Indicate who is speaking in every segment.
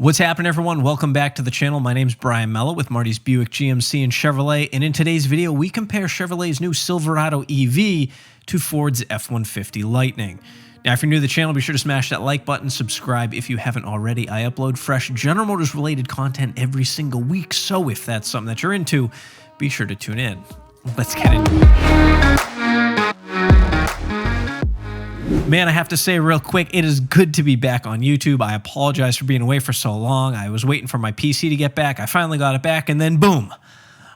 Speaker 1: What's happening, everyone? Welcome back to the channel. My name's Brian Mello with Marty's Buick GMC and Chevrolet, and in today's video, we compare Chevrolet's new Silverado EV to Ford's F-150 Lightning. Now, if you're new to the channel, be sure to smash that like button, subscribe if you haven't already. I upload fresh General Motors related content every single week, so if that's something that you're into, be sure to tune in. Let's get into it. Man, I have to say real quick, it is good to be back on YouTube. I apologize for being away for so long. I was waiting for my PC to get back. I finally got it back, and then boom,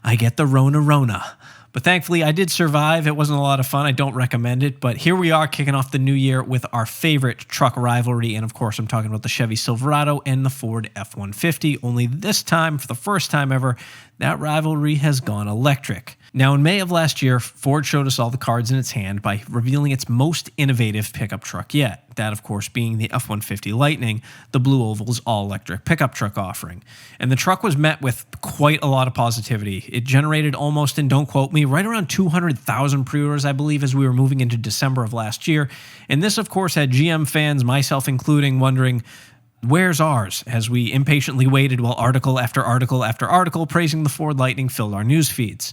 Speaker 1: I get the Rona. But thankfully, I did survive. It wasn't a lot of fun. I don't recommend it. But here we are kicking off the new year with our favorite truck rivalry. And of course, I'm talking about the Chevy Silverado and the Ford F-150. Only this time, for the first time ever, that rivalry has gone electric. Now, in May of last year, Ford showed us all the cards in its hand by revealing its most innovative pickup truck yet. That, of course, being the F-150 Lightning, the Blue Oval's all-electric pickup truck offering. And the truck was met with quite a lot of positivity. It generated almost, and don't quote me, right around 200,000 pre-orders, I believe, as we were moving into December of last year. And this, of course, had GM fans, myself including, wondering, where's ours? As we impatiently waited while article after article after article praising the Ford Lightning filled our news feeds.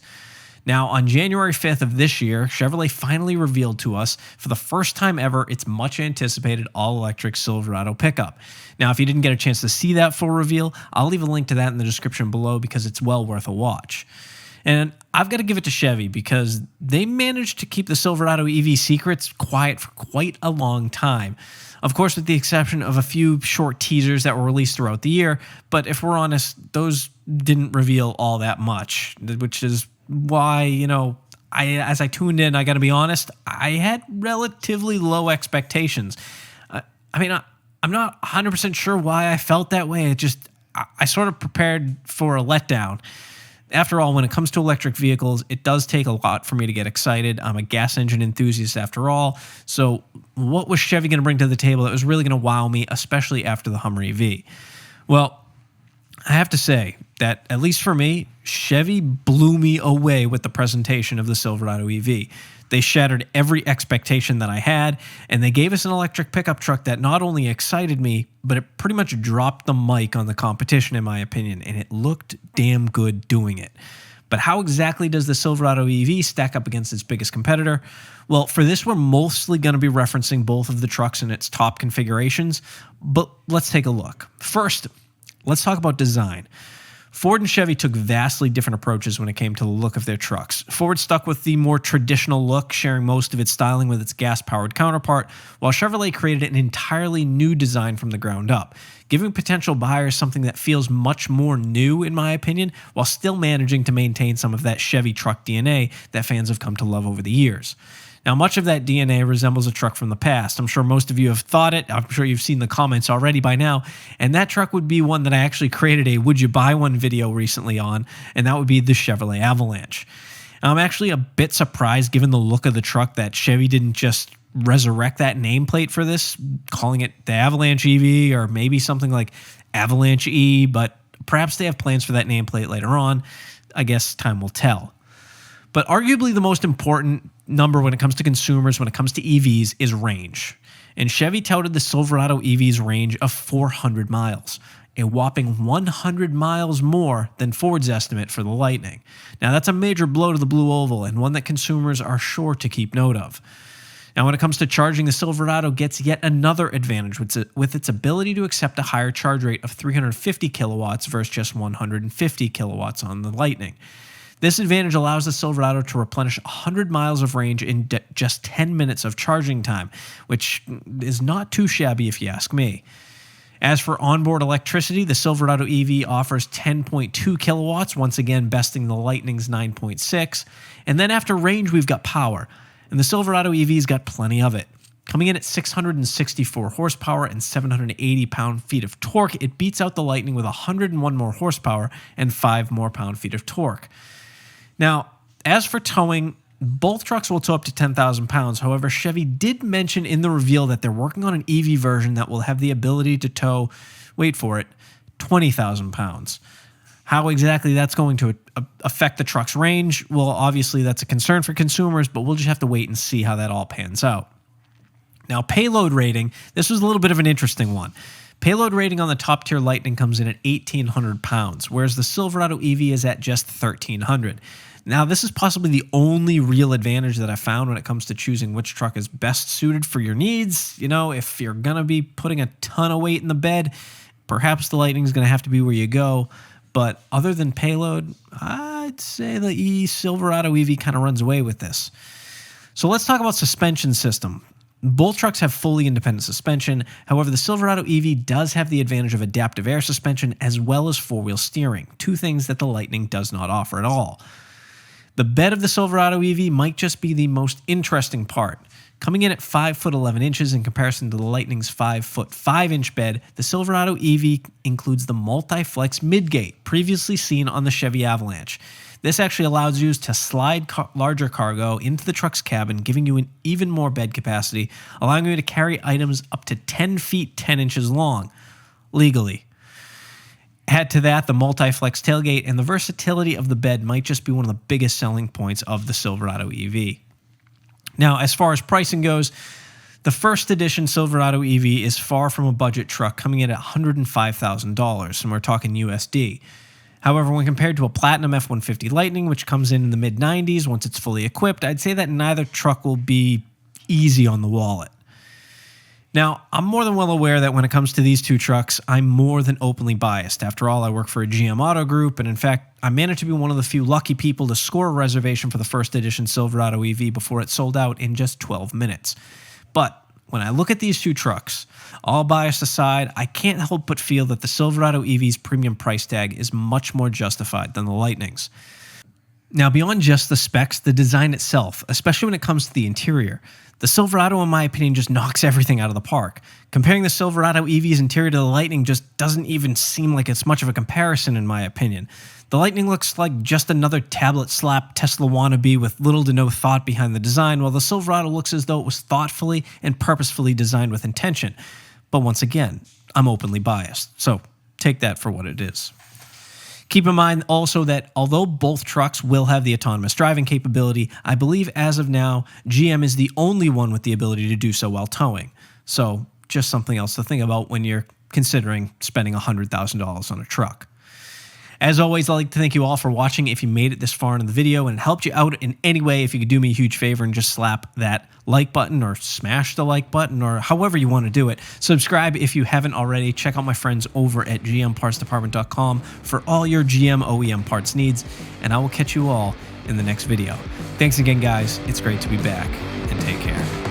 Speaker 1: Now, on January 5th of this year, Chevrolet finally revealed to us, for the first time ever, its much-anticipated all-electric Silverado pickup. Now, if you didn't get a chance to see that full reveal, I'll leave a link to that in the description below because it's well worth a watch. And I've got to give it to Chevy because they managed to keep the Silverado EV secrets quiet for quite a long time. Of course, with the exception of a few short teasers that were released throughout the year, but if we're honest, those didn't reveal all that much, which is why, as I tuned in, I got to be honest, I had relatively low expectations. I'm not 100% sure why I felt that way. I sort of prepared for a letdown. After all, when it comes to electric vehicles, it does take a lot for me to get excited. I'm a gas engine enthusiast after all. So what was Chevy going to bring to the table that was really going to wow me, especially after the Hummer EV? Well, I have to say that, at least for me, Chevy blew me away with the presentation of the Silverado EV. They shattered every expectation that I had, and they gave us an electric pickup truck that not only excited me, but it pretty much dropped the mic on the competition, in my opinion, and it looked damn good doing it. But how exactly does the Silverado EV stack up against its biggest competitor? Well, for this, we're mostly going to be referencing both of the trucks in its top configurations, but let's take a look. First, let's talk about design. Ford and Chevy took vastly different approaches when it came to the look of their trucks. Ford stuck with the more traditional look, sharing most of its styling with its gas-powered counterpart, while Chevrolet created an entirely new design from the ground up, giving potential buyers something that feels much more new, in my opinion, while still managing to maintain some of that Chevy truck DNA that fans have come to love over the years. Now, much of that DNA resembles a truck from the past. I'm sure most of you have thought it. I'm sure you've seen the comments already by now. And that truck would be one that I actually created a Would You Buy One video recently on, and that would be the Chevrolet Avalanche. I'm actually a bit surprised, given the look of the truck, that Chevy didn't just resurrect that nameplate for this, calling it the Avalanche EV or maybe something like Avalanche E, but perhaps they have plans for that nameplate later on. I guess time will tell. But arguably the most important number when it comes to consumers, when it comes to EVs, is range. And Chevy touted the Silverado EV's range of 400 miles, a whopping 100 miles more than Ford's estimate for the Lightning. Now, that's a major blow to the Blue Oval, and one that consumers are sure to keep note of. Now, when it comes to charging, the Silverado gets yet another advantage with its ability to accept a higher charge rate of 350 kilowatts versus just 150 kilowatts on the Lightning. This advantage allows the Silverado to replenish 100 miles of range in just 10 minutes of charging time, which is not too shabby if you ask me. As for onboard electricity, the Silverado EV offers 10.2 kilowatts, once again besting the Lightning's 9.6. And then after range, we've got power, and the Silverado EV's got plenty of it. Coming in at 664 horsepower and 780 pound-feet of torque, it beats out the Lightning with 101 more horsepower and 5 more pound-feet of torque. Now, as for towing, both trucks will tow up to 10,000 pounds. However, Chevy did mention in the reveal that they're working on an EV version that will have the ability to tow, wait for it, 20,000 pounds. How exactly that's going to affect the truck's range, well, obviously that's a concern for consumers, but we'll just have to wait and see how that all pans out. Now, payload rating, this was a little bit of an interesting one. Payload rating on the top tier Lightning comes in at 1,800 pounds, whereas the Silverado EV is at just 1,300. Now, this is possibly the only real advantage that I found when it comes to choosing which truck is best suited for your needs. You know, if you're going to be putting a ton of weight in the bed, perhaps the Lightning is going to have to be where you go. But other than payload, I'd say the Silverado EV kind of runs away with this. So let's talk about suspension system. Both trucks have fully independent suspension. However, the Silverado EV does have the advantage of adaptive air suspension as well as four-wheel steering, two things that the Lightning does not offer at all. The bed of the Silverado EV might just be the most interesting part. Coming in at 5 foot 11 inches in comparison to the Lightning's 5 foot 5 inch bed, the Silverado EV includes the multi-flex midgate, previously seen on the Chevy Avalanche. This actually allows you to slide larger cargo into the truck's cabin, giving you an even more bed capacity, allowing you to carry items up to 10 feet 10 inches long, legally. Add to that the multi-flex tailgate, and the versatility of the bed might just be one of the biggest selling points of the Silverado EV. Now, as far as pricing goes, the first edition Silverado EV is far from a budget truck, coming in at $105,000, and we're talking USD. However, when compared to a Platinum F150 Lightning, which comes in the mid-90s once it's fully equipped, I'd say that neither truck will be easy on the wallet. Now, I'm more than well aware that when it comes to these two trucks, I'm more than openly biased. After all, I work for a GM Auto Group, and in fact, I managed to be one of the few lucky people to score a reservation for the first edition Silverado EV before it sold out in just 12 minutes. But when I look at these two trucks, all bias aside, I can't help but feel that the Silverado EV's premium price tag is much more justified than the Lightning's. Now, beyond just the specs, the design itself, especially when it comes to the interior, the Silverado, in my opinion, just knocks everything out of the park. Comparing the Silverado EV's interior to the Lightning just doesn't even seem like it's much of a comparison, in my opinion. The Lightning looks like just another tablet slap Tesla wannabe with little to no thought behind the design, while the Silverado looks as though it was thoughtfully and purposefully designed with intention. But once again, I'm openly biased, so take that for what it is. Keep in mind also that although both trucks will have the autonomous driving capability, I believe as of now, GM is the only one with the ability to do so while towing. So just something else to think about when you're considering spending $100,000 on a truck. As always, I'd like to thank you all for watching. If you made it this far into the video and it helped you out in any way, if you could do me a huge favor and just slap that like button or smash the like button or however you want to do it. Subscribe if you haven't already. Check out my friends over at gmpartsdepartment.com for all your GM OEM parts needs, and I will catch you all in the next video. Thanks again, guys. It's great to be back, and take care.